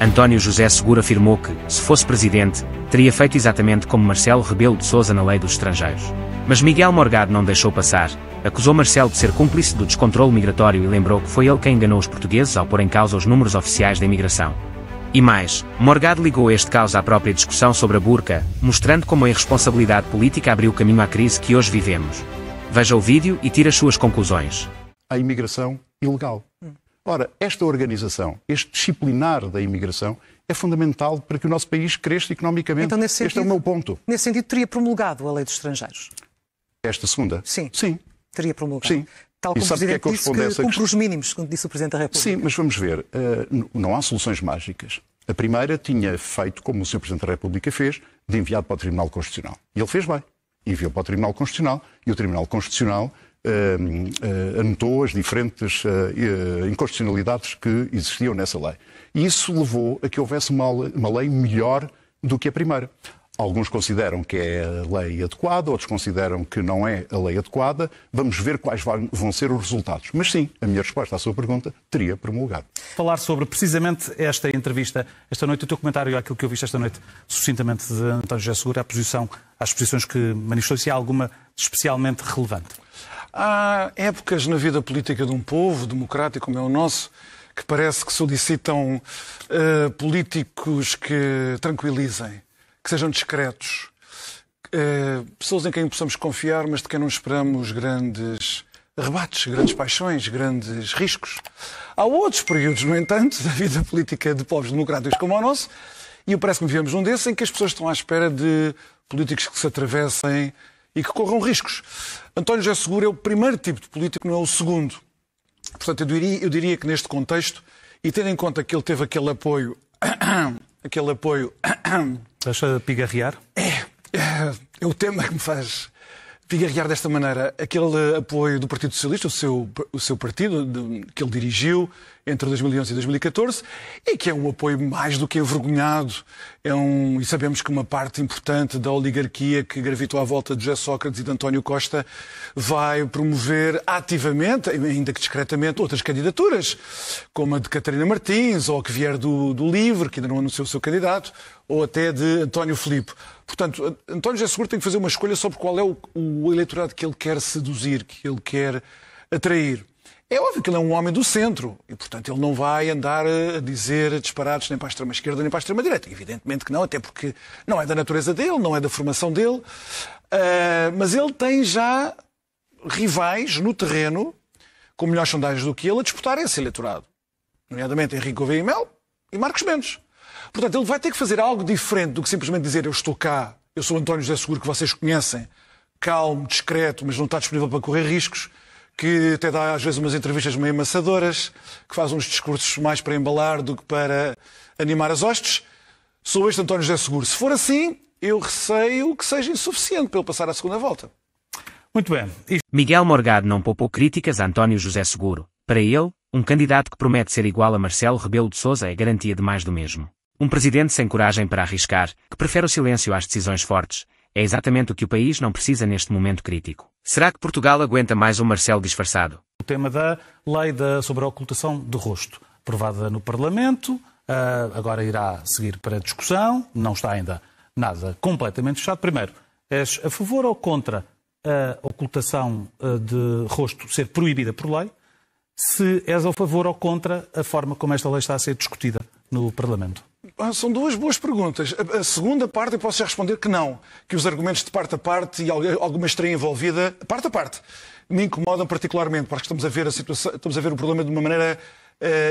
António José Seguro afirmou que, se fosse presidente, teria feito exatamente como Marcelo Rebelo de Sousa na lei dos estrangeiros. Mas Miguel Morgado não deixou passar, acusou Marcelo de ser cúmplice do descontrole migratório e lembrou que foi ele quem enganou os portugueses ao pôr em causa os números oficiais da imigração. E mais, Morgado ligou este caos à própria discussão sobre a burca, mostrando como a irresponsabilidade política abriu caminho à crise que hoje vivemos. Veja o vídeo e tire as suas conclusões. A imigração ilegal. Ora, esta organização, este disciplinar da imigração, é fundamental para que o nosso país cresça economicamente. Então, nesse sentido, este é o meu ponto. Nesse sentido, teria promulgado a lei dos estrangeiros? Esta segunda? Sim. Sim. Teria promulgado? Sim. Tal como o Presidente disse que cumpre os mínimos, como disse o Presidente da República. Sim, mas vamos ver. Não há soluções mágicas. A primeira tinha feito, como o Sr. Presidente da República fez, de enviar para o Tribunal Constitucional. E ele fez bem. Enviou para o Tribunal Constitucional e o Tribunal Constitucional anotou as diferentes inconstitucionalidades que existiam nessa lei. E isso levou a que houvesse uma lei melhor do que a primeira. Alguns consideram que é a lei adequada, outros consideram que não é a lei adequada. Vamos ver quais vão ser os resultados. Mas sim, a minha resposta à sua pergunta teria promulgado. Falar sobre precisamente esta entrevista, esta noite, o teu comentário àquilo que eu viste esta noite, sucintamente, de António José Seguro, às posições que manifestou, se há alguma especialmente relevante? Há épocas na vida política de um povo democrático como é o nosso que parece que solicitam políticos que tranquilizem, que sejam discretos, pessoas em quem possamos confiar, mas de quem não esperamos grandes rebates, grandes paixões, grandes riscos. Há outros períodos, no entanto, da vida política de povos democráticos como o nosso, e parece que vivemos um desses, em que as pessoas estão à espera de políticos que se atravessem e que corram riscos. António José Seguro é o primeiro tipo de político, não é o segundo. Portanto, eu diria que neste contexto, e tendo em conta que ele teve aquele apoio... Deixa pigarrear? É o tema que me faz pigarrear desta maneira. Aquele apoio do Partido Socialista, o seu partido, que ele dirigiu entre 2011 e 2014, e que é um apoio mais do que envergonhado. E sabemos que uma parte importante da oligarquia que gravitou à volta de José Sócrates e de António Costa vai promover ativamente, ainda que discretamente, outras candidaturas, como a de Catarina Martins, ou a que vier do LIVRE, que ainda não anunciou o seu candidato, ou até de António Filipe. Portanto, António José Seguro tem que fazer uma escolha sobre qual é o eleitorado que ele quer seduzir, que ele quer atrair. É óbvio que ele é um homem do centro e, portanto, ele não vai andar a dizer disparados nem para a extrema-esquerda nem para a extrema-direita. Evidentemente que não, até porque não é da natureza dele, não é da formação dele. Mas ele tem já rivais no terreno, com melhores sondagens do que ele, a disputar esse eleitorado. Nomeadamente Henrique Gouveia e Melo e Marcos Mendes. Portanto, ele vai ter que fazer algo diferente do que simplesmente dizer eu estou cá, eu sou António José Seguro, que vocês conhecem, calmo, discreto, mas não está disponível para correr riscos, que até dá às vezes umas entrevistas meio amassadoras, que faz uns discursos mais para embalar do que para animar as hostes. Sou este António José Seguro. Se for assim, eu receio que seja insuficiente para ele passar à segunda volta. Muito bem. Miguel Morgado não poupou críticas a António José Seguro. Para ele, um candidato que promete ser igual a Marcelo Rebelo de Sousa é garantia de mais do mesmo. Um presidente sem coragem para arriscar, que prefere o silêncio às decisões fortes, é exatamente o que o país não precisa neste momento crítico. Será que Portugal aguenta mais um Marcelo disfarçado? O tema da lei sobre a ocultação do rosto, aprovada no Parlamento, agora irá seguir para discussão, não está ainda nada completamente fechado. Primeiro, és a favor ou contra a ocultação de rosto ser proibida por lei? Se és a favor ou contra a forma como esta lei está a ser discutida no Parlamento? São duas boas perguntas. A segunda parte eu posso já responder que não. Que os argumentos de parte a parte e alguma estreia envolvida, parte a parte, me incomodam particularmente, porque estamos a ver a situação, estamos a ver o problema de uma maneira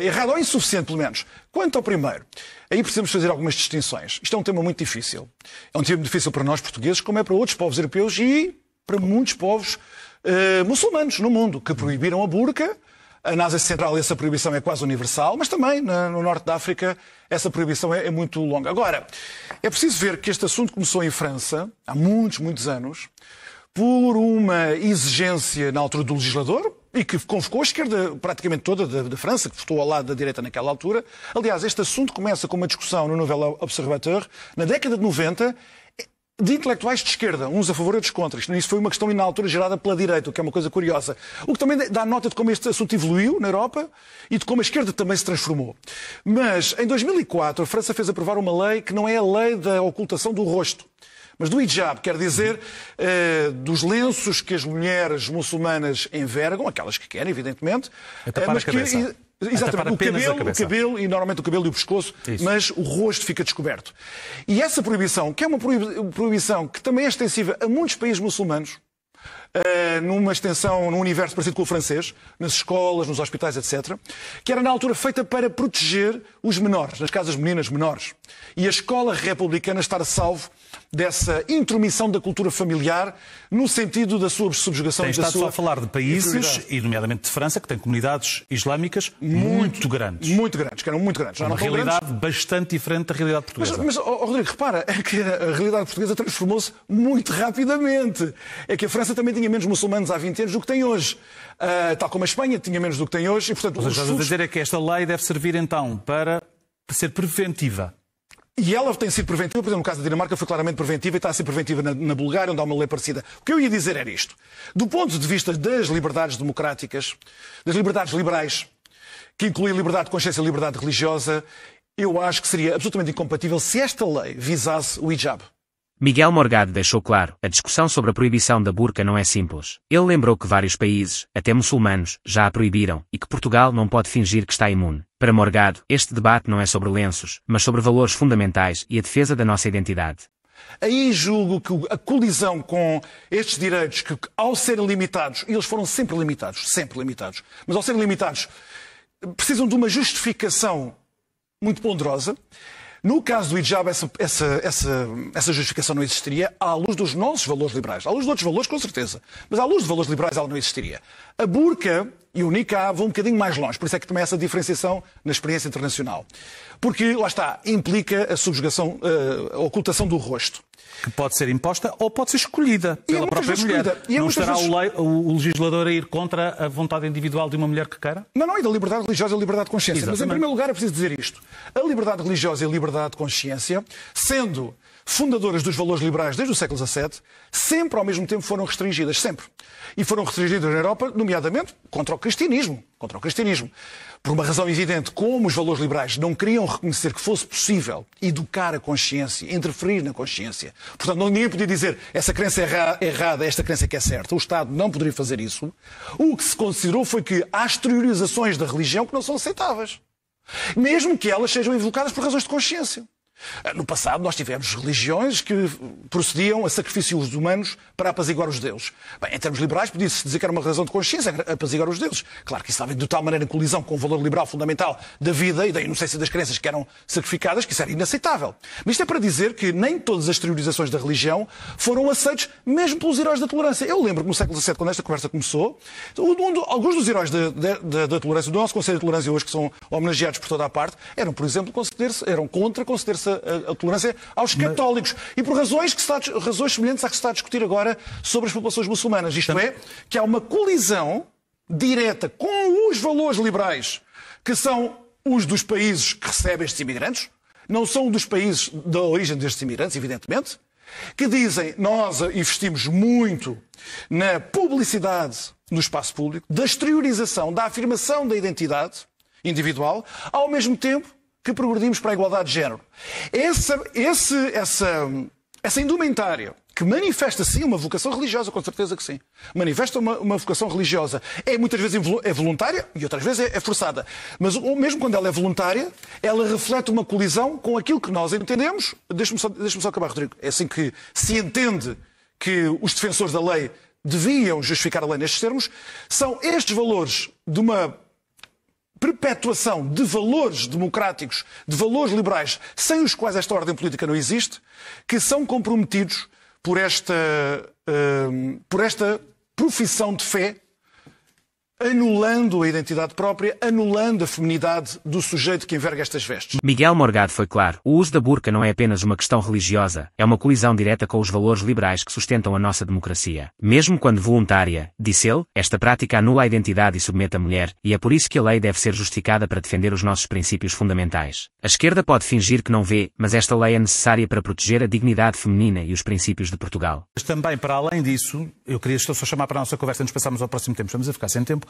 errada ou insuficiente, pelo menos. Quanto ao primeiro, aí precisamos fazer algumas distinções. Isto é um tema muito difícil. É um tema difícil para nós portugueses, como é para outros povos europeus e para muitos povos muçulmanos no mundo, que proibiram a burca. Na Ásia Central essa proibição é quase universal, mas também no norte da África essa proibição é muito longa. Agora, é preciso ver que este assunto começou em França, há muitos anos, por uma exigência na altura do legislador, e que convocou a esquerda praticamente toda da França, que votou ao lado da direita naquela altura. Aliás, este assunto começa com uma discussão no Nouvel Observateur, na década de 90, de intelectuais de esquerda, uns a favor e outros contra. Isso foi uma questão, na altura, gerada pela direita, o que é uma coisa curiosa. O que também dá nota de como este assunto evoluiu na Europa e de como a esquerda também se transformou. Mas, em 2004, a França fez aprovar uma lei que não é a lei da ocultação do rosto, mas do hijab, quer dizer, dos lenços que as mulheres muçulmanas envergam, aquelas que querem, evidentemente, mas que... Exatamente, o cabelo, e normalmente o cabelo e o pescoço, isso. Mas o rosto fica descoberto. E essa proibição, que é uma proibição que também é extensiva a muitos países muçulmanos, numa extensão, num universo parecido com o francês, nas escolas, nos hospitais, etc., que era na altura feita para proteger os menores, nas casas meninas menores. E a escola republicana estar a salvo dessa intromissão da cultura familiar no sentido da sua subjugação e da sua... Tem estado só a falar de países, e nomeadamente de França, que tem comunidades islâmicas muito grandes. Muito grandes, que eram muito grandes. Uma realidade bastante diferente da realidade portuguesa. Mas Rodrigo, repara, é que a realidade portuguesa transformou-se muito rapidamente. É que a França também tinha menos muçulmanos há 20 anos do que tem hoje. Tal como a Espanha tinha menos do que tem hoje. E, portanto, o que estás a dizer é que esta lei deve servir, então, para ser preventiva. E ela tem sido preventiva, por exemplo, no caso da Dinamarca foi claramente preventiva e está a ser preventiva na Bulgária, onde há uma lei parecida. O que eu ia dizer era isto. Do ponto de vista das liberdades democráticas, das liberdades liberais, que incluem liberdade de consciência e liberdade religiosa, eu acho que seria absolutamente incompatível se esta lei visasse o hijab. Miguel Morgado deixou claro, a discussão sobre a proibição da burca não é simples. Ele lembrou que vários países, até muçulmanos, já a proibiram e que Portugal não pode fingir que está imune. Para Morgado, este debate não é sobre lenços, mas sobre valores fundamentais e a defesa da nossa identidade. Aí julgo que a colisão com estes direitos, que ao serem limitados, e eles foram sempre limitados, mas ao serem limitados, precisam de uma justificação muito ponderosa. No caso do hijab, essa justificação não existiria à luz dos nossos valores liberais. À luz de outros valores, com certeza. Mas à luz de valores liberais, ela não existiria. A burca e o niqab vão um bocadinho mais longe. Por isso é que também há essa diferenciação na experiência internacional. Porque, lá está, implica a subjugação, a ocultação do rosto. Que pode ser imposta ou pode ser escolhida pela própria mulher. Não estará o legislador a ir contra a vontade individual de uma mulher que queira? Não, e da liberdade religiosa e da liberdade de consciência. Exatamente. Mas, em primeiro lugar, é preciso dizer isto. A liberdade religiosa e a liberdade de consciência, sendo fundadoras dos valores liberais desde o século XVII, sempre ao mesmo tempo foram restringidas, sempre. E foram restringidas na Europa, nomeadamente, contra o cristianismo. Por uma razão evidente, como os valores liberais não queriam reconhecer que fosse possível educar a consciência, interferir na consciência. Portanto, ninguém podia dizer essa crença é errada, esta crença é que é certa. O Estado não poderia fazer isso. O que se considerou foi que há exteriorizações da religião que não são aceitáveis. Mesmo que elas sejam evocadas por razões de consciência. No passado nós tivemos religiões que procediam a sacrifícios humanos para apaziguar os deuses. Bem, em termos liberais podia-se dizer que era uma razão de consciência apaziguar os deuses. Claro que isso estava de tal maneira em colisão com o valor liberal fundamental da vida e da inocência das crenças que eram sacrificadas, que isso era inaceitável. Mas isto é para dizer que nem todas as exteriorizações da religião foram aceitos mesmo pelos heróis da tolerância. Eu lembro que no século XVII, quando esta conversa começou, alguns dos heróis da tolerância, do nosso Conselho de Tolerância hoje, que são homenageados por toda a parte, eram, por exemplo, eram contra considerar-se a tolerância aos católicos. E por razões semelhantes à que se está a discutir agora sobre as populações muçulmanas. Isto é, que há uma colisão direta com os valores liberais, que são os dos países que recebem estes imigrantes, não são dos países da origem destes imigrantes, evidentemente, que dizem nós investimos muito na publicidade no espaço público, da exteriorização, da afirmação da identidade individual, ao mesmo tempo que progredimos para a igualdade de género. Essa indumentária, que manifesta sim uma vocação religiosa, com certeza que sim. Manifesta uma vocação religiosa. Muitas vezes é voluntária e outras vezes é forçada. Mas mesmo quando ela é voluntária, ela reflete uma colisão com aquilo que nós entendemos. Deixa-me só acabar, Rodrigo. É assim que se entende que os defensores da lei deviam justificar a lei nestes termos. São estes valores de uma perpetuação de valores democráticos, de valores liberais, sem os quais esta ordem política não existe, que são comprometidos por esta profissão de fé anulando a identidade própria, anulando a feminidade do sujeito que enverga estas vestes. Miguel Morgado foi claro. O uso da burca não é apenas uma questão religiosa, é uma colisão direta com os valores liberais que sustentam a nossa democracia. Mesmo quando voluntária, disse ele, esta prática anula a identidade e submete a mulher, e é por isso que a lei deve ser justificada para defender os nossos princípios fundamentais. A esquerda pode fingir que não vê, mas esta lei é necessária para proteger a dignidade feminina e os princípios de Portugal. Mas também, para além disso, eu queria só chamar para a nossa conversa, nos passarmos ao próximo tempo, estamos a ficar sem tempo,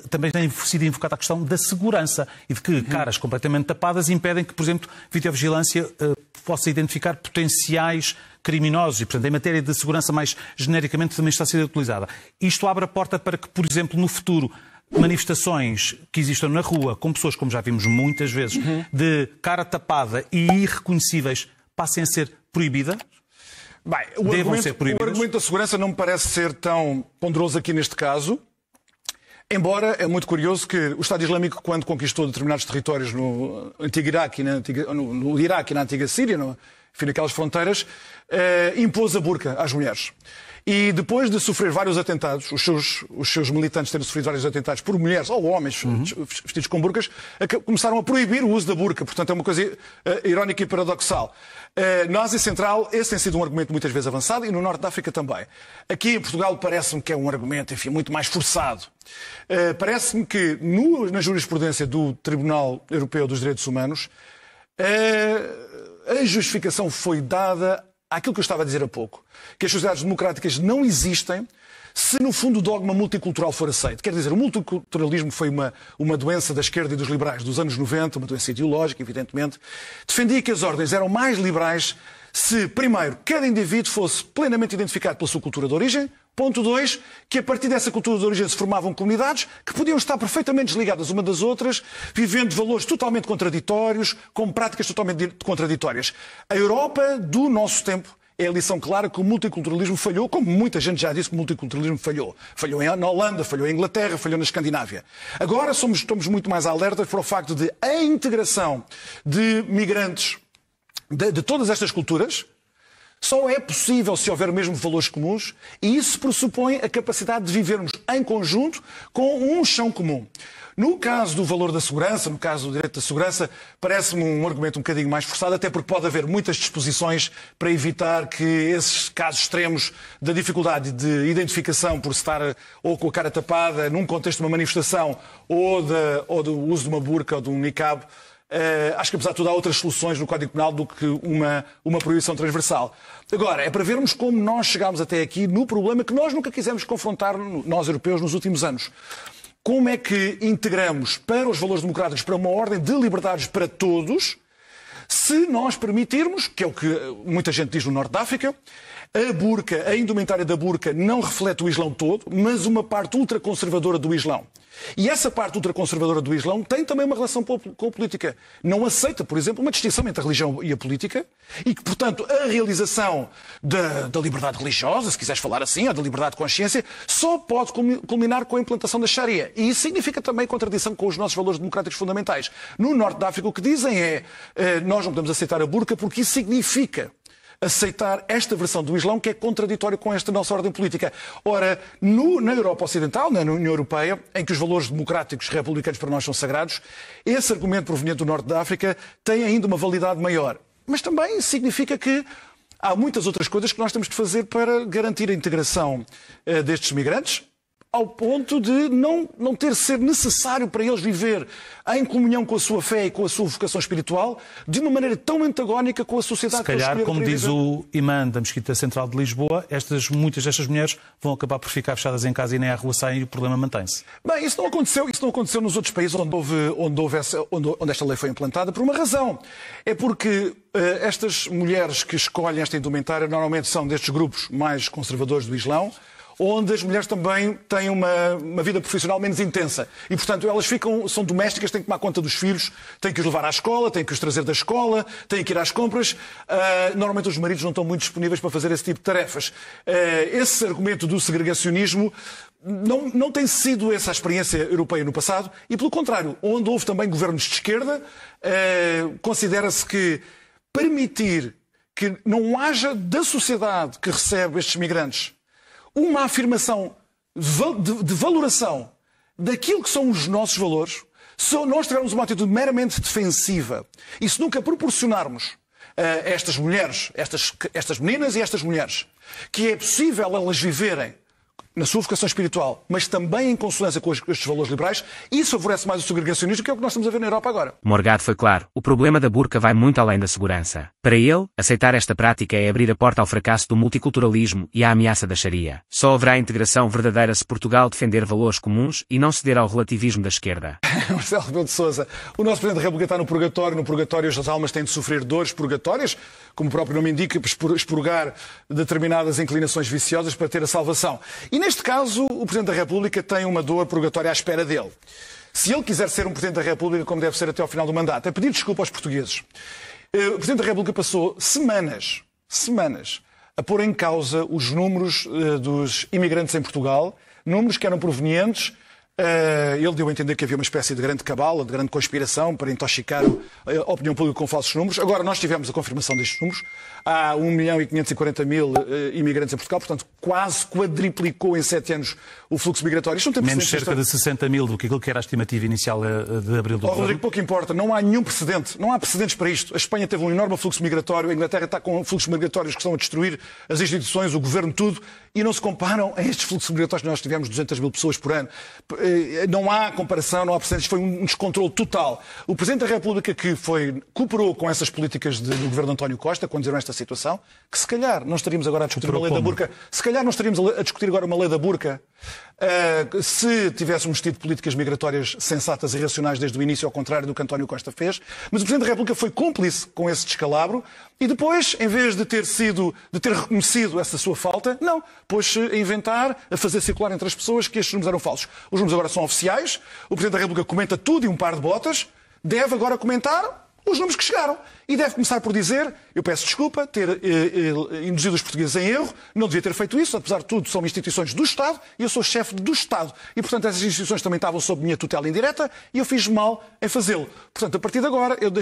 também tem sido invocada a questão da segurança e de que caras completamente tapadas impedem que, por exemplo, videovigilância possa identificar potenciais criminosos e, portanto, em matéria de segurança mais genericamente também está a ser utilizada. Isto abre a porta para que, por exemplo, no futuro, manifestações que existam na rua com pessoas, como já vimos muitas vezes, de cara tapada e irreconhecíveis, passem a ser proibidas? Bem, o argumento da segurança não me parece ser tão ponderoso aqui neste caso. Embora é muito curioso que o Estado Islâmico, quando conquistou determinados territórios no antigo Iraque, no Iraque e na antiga Síria, enfim, naquelas fronteiras, impôs a burca às mulheres. E depois de sofrer vários atentados, os seus militantes terem sofrido vários atentados por mulheres ou homens vestidos com burcas, começaram a proibir o uso da burca. Portanto, é uma coisa irónica e paradoxal. Na Ásia Central, esse tem sido um argumento muitas vezes avançado e no Norte da África também. Aqui em Portugal parece-me que é um argumento, enfim, muito mais forçado. Parece-me que na jurisprudência do Tribunal Europeu dos Direitos Humanos, a justificação foi dada àquilo que eu estava a dizer há pouco, que as sociedades democráticas não existem se, no fundo, o dogma multicultural for aceito. Quer dizer, o multiculturalismo foi uma doença da esquerda e dos liberais dos anos 90, uma doença ideológica, evidentemente. Defendia que as ordens eram mais liberais se, primeiro, cada indivíduo fosse plenamente identificado pela sua cultura de origem. Ponto 2, que a partir dessa cultura de origem se formavam comunidades que podiam estar perfeitamente desligadas uma das outras, vivendo valores totalmente contraditórios, com práticas totalmente contraditórias. A Europa do nosso tempo é a lição clara que o multiculturalismo falhou, como muita gente já disse que o multiculturalismo falhou. Falhou na Holanda, falhou em Inglaterra, falhou na Escandinávia. Agora estamos muito mais alertas para o facto de a integração de migrantes de todas estas culturas só é possível se houver mesmo valores comuns e isso pressupõe a capacidade de vivermos em conjunto com um chão comum. No caso do valor da segurança, no caso do direito da segurança, parece-me um argumento um bocadinho mais forçado, até porque pode haver muitas disposições para evitar que esses casos extremos da dificuldade de identificação por estar ou com a cara tapada num contexto de uma manifestação ou do uso de uma burca ou de um niqab. Acho que, apesar de tudo, há outras soluções no Código Penal do que uma proibição transversal. Agora, é para vermos como nós chegámos até aqui no problema que nós nunca quisemos confrontar, nós europeus, nos últimos anos. Como é que integramos para os valores democráticos, para uma ordem de liberdades para todos, se nós permitirmos, que é o que muita gente diz no Norte da África, a burca, a indumentária da burca não reflete o Islão todo, mas uma parte ultraconservadora do Islão. E essa parte ultraconservadora do Islão tem também uma relação com a política. Não aceita, por exemplo, uma distinção entre a religião e a política e que, portanto, a realização da liberdade religiosa, se quiseres falar assim, ou da liberdade de consciência, só pode culminar com a implantação da Sharia. E isso significa também contradição com os nossos valores democráticos fundamentais. No Norte da África o que dizem é nós não podemos aceitar a burca porque isso significa aceitar esta versão do Islão que é contraditória com esta nossa ordem política. Ora, na Europa Ocidental, na União Europeia, em que os valores democráticos republicanos para nós são sagrados, esse argumento proveniente do Norte da África tem ainda uma validade maior. Mas também significa que há muitas outras coisas que nós temos de fazer para garantir a integração destes migrantes, ao ponto de não ter de ser necessário para eles viver em comunhão com a sua fé e com a sua vocação espiritual de uma maneira tão antagónica com a sociedade que eles escolheram. Se calhar, como diz o imã da Mesquita Central de Lisboa, muitas destas mulheres vão acabar por ficar fechadas em casa e nem à rua saem e o problema mantém-se. Bem, isso não aconteceu nos outros países onde esta lei foi implantada por uma razão. É porque estas mulheres que escolhem esta indumentária normalmente são destes grupos mais conservadores do Islão, onde as mulheres também têm uma vida profissional menos intensa. E, portanto, elas são domésticas, têm que tomar conta dos filhos, têm que os levar à escola, têm que os trazer da escola, têm que ir às compras. Normalmente os maridos não estão muito disponíveis para fazer esse tipo de tarefas. Esse argumento do segregacionismo não tem sido essa a experiência europeia no passado e, pelo contrário, onde houve também governos de esquerda, considera-se que permitir que não haja da sociedade que recebe estes migrantes uma afirmação de valoração daquilo que são os nossos valores, se nós tivermos uma atitude meramente defensiva e se nunca proporcionarmos a estas mulheres, estas meninas e estas mulheres, que é possível elas viverem na sua vocação espiritual, mas também em consonância com estes valores liberais, isso favorece mais o segregacionismo, que é o que nós estamos a ver na Europa agora. Morgado foi claro, o problema da burca vai muito além da segurança. Para ele, aceitar esta prática é abrir a porta ao fracasso do multiculturalismo e à ameaça da Sharia. Só haverá integração verdadeira se Portugal defender valores comuns e não ceder ao relativismo da esquerda. Marcelo Rebelo de Sousa, o nosso Presidente da República está no purgatório as almas têm de sofrer dores purgatórias, como o próprio nome indica, expurgar determinadas inclinações viciosas para ter a salvação. E neste caso, o Presidente da República tem uma dor purgatória à espera dele. Se ele quiser ser um Presidente da República, como deve ser até ao final do mandato, é pedir desculpa aos portugueses. O Presidente da República passou semanas a pôr em causa os números dos imigrantes em Portugal, números que eram provenientes. Ele deu a entender que havia uma espécie de grande cabala, de grande conspiração para intoxicar a opinião pública com falsos números. Agora nós tivemos a confirmação destes números. Há 1.540.000 imigrantes em Portugal, portanto quase quadriplicou em 7 anos o fluxo migratório. Isto não tem menos cerca de 60.000 do que aquilo que era a estimativa inicial de abril do ano. Rodrigo, pouco importa, não há nenhum precedente, não há precedentes para isto. A Espanha teve um enorme fluxo migratório, a Inglaterra está com fluxos migratórios que estão a destruir as instituições, o governo, tudo, e não se comparam a estes fluxos migratórios que nós tivemos 200.000 pessoas por ano. Não há comparação, não há precedentes, foi um descontrole total. O Presidente da República que cooperou com essas políticas do governo de António Costa, quando fizeram esta situação, que se calhar não estaríamos agora a discutir uma lei da burca, se calhar não estaríamos a discutir agora uma lei da burca, se tivéssemos tido políticas migratórias sensatas e racionais desde o início, ao contrário do que António Costa fez. Mas o Presidente da República foi cúmplice com esse descalabro e depois, em vez de ter reconhecido essa sua falta, não, pôs-se a inventar, a fazer circular entre as pessoas que estes números eram falsos. Os números agora são oficiais, o Presidente da República comenta tudo e um par de botas, deve agora comentar os números que chegaram. E deve começar por dizer, eu peço desculpa, ter induzido os portugueses em erro, não devia ter feito isso, apesar de tudo são instituições do Estado e eu sou chefe do Estado. E, portanto, essas instituições também estavam sob minha tutela indireta e eu fiz mal em fazê-lo. Portanto, a partir de agora, eu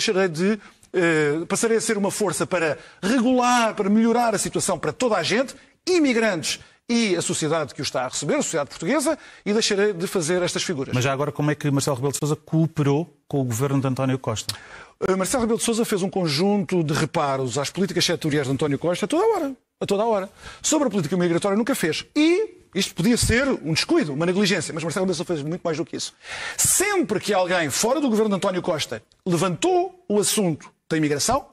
passarei a ser uma força para regular, para melhorar a situação para toda a gente, imigrantes e a sociedade que o está a receber, a sociedade portuguesa, e deixarei de fazer estas figuras. Mas já agora, como é que Marcelo Rebelo de Sousa cooperou com o governo de António Costa? Marcelo Rebelo de Sousa fez um conjunto de reparos às políticas setoriais de António Costa a toda a hora. Sobre a política migratória nunca fez. E isto podia ser um descuido, uma negligência, mas Marcelo Rebelo de Sousa fez muito mais do que isso. Sempre que alguém fora do governo de António Costa levantou o assunto da imigração,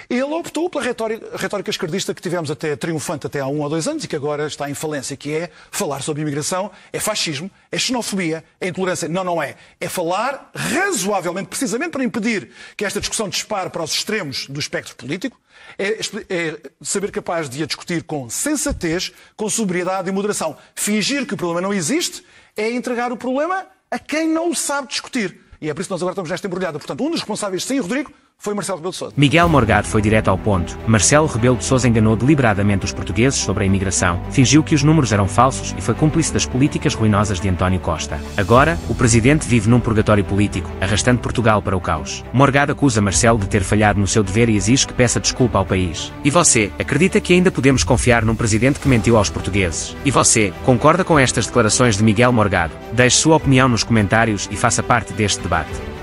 ele optou pela retórica esquerdista que tivemos triunfante até há 1 ou 2 anos e que agora está em falência, que é falar sobre imigração, é fascismo, é xenofobia, é intolerância. Não é. É falar razoavelmente, precisamente para impedir que esta discussão dispare para os extremos do espectro político, é saber capaz de a discutir com sensatez, com sobriedade e moderação. Fingir que o problema não existe é entregar o problema a quem não o sabe discutir. E é por isso que nós agora estamos nesta embrulhada. Portanto, um dos responsáveis, sim, Rodrigo, foi Marcelo Rebelo de Sousa. Miguel Morgado foi direto ao ponto. Marcelo Rebelo de Sousa enganou deliberadamente os portugueses sobre a imigração, fingiu que os números eram falsos e foi cúmplice das políticas ruinosas de António Costa. Agora, o presidente vive num purgatório político, arrastando Portugal para o caos. Morgado acusa Marcelo de ter falhado no seu dever e exige que peça desculpa ao país. E você, acredita que ainda podemos confiar num presidente que mentiu aos portugueses? E você, concorda com estas declarações de Miguel Morgado? Deixe sua opinião nos comentários e faça parte deste debate.